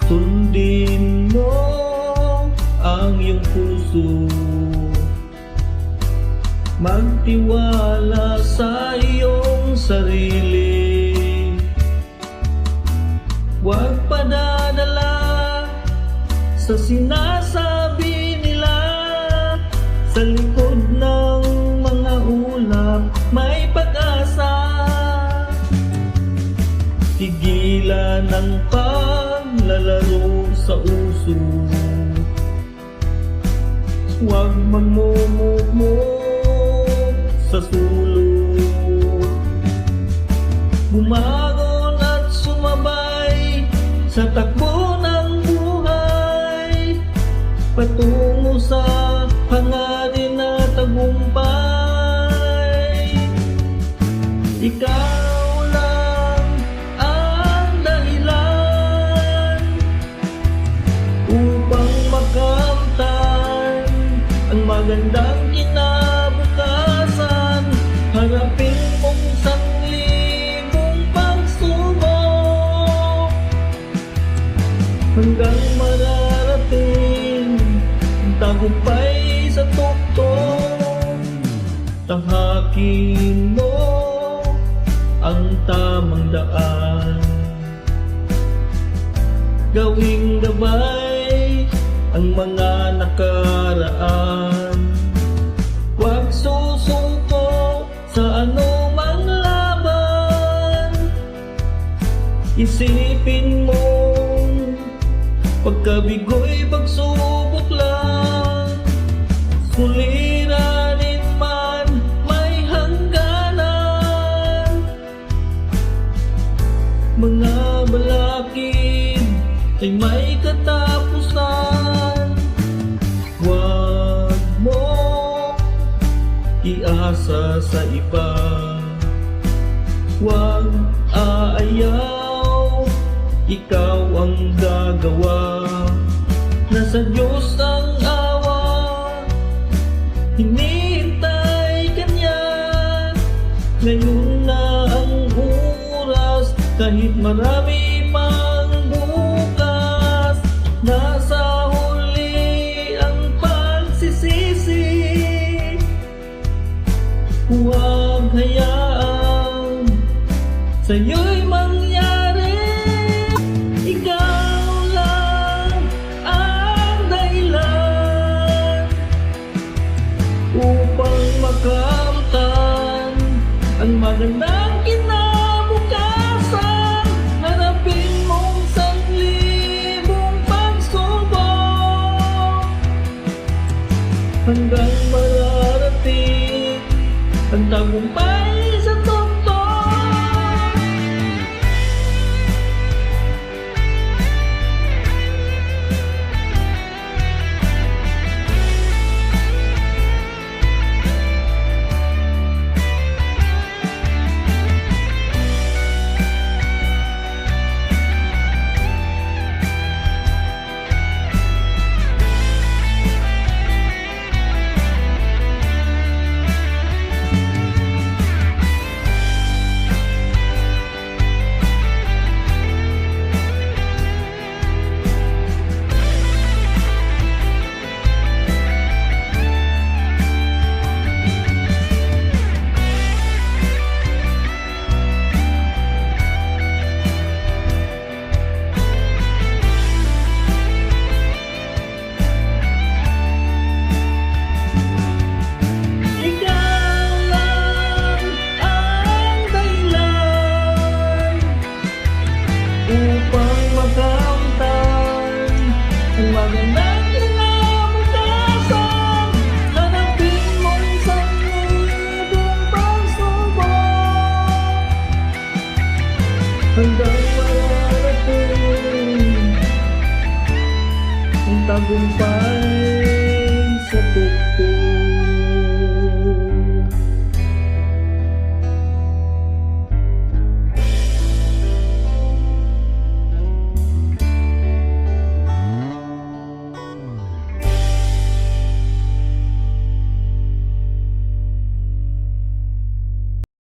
Sundin mo ang iyong puso, magtiwala sa iyong sarili. Huwag padadala sa sinasabi nila. Sa likod ng mga ulap may pag-asa. Tigilan ang paglalaro sa uso, huwag magmumukmok sa sulok. Bumangon at sumabay sa takbo ng buhay, patungo sa hangarin na tagumpay. Ikaw lang ang dahilan upang makamtan ang magandang kinabukasan. Harapin mong sanglibong pagsubok hanggang mararating ang tagumpay sa tuktok. Tahakin mo ang tamang daan, gawing gabay ang mga nakaraan. Huwag susuko sa anumang laban. Isipin mo pagkabigo'y pagsubok lang. Suliranin man may hangganan, mga balakid ay may katapusan. Huwag mo iasa sa iba, huwag aayaw, ikaw ang gagawa. Nasa Diyos ang awa, hinihintay ka niya. Ngayon na ang oras, kahit marami pang bukas. Nasa huli ang pagsisisi, huwag hayaan sa'yo'y mangyari. Ikaw lang ang dahilan upang makamtan ang magandang kinabukasan. Harapin mong sanglibong pagsubok hanggang mararating ang tagumpay sa tuktok. Upang makamtan ang magandang kinabukasan. Hanapin mong sanglibong pagsubok hanggang mararating ang tagumpay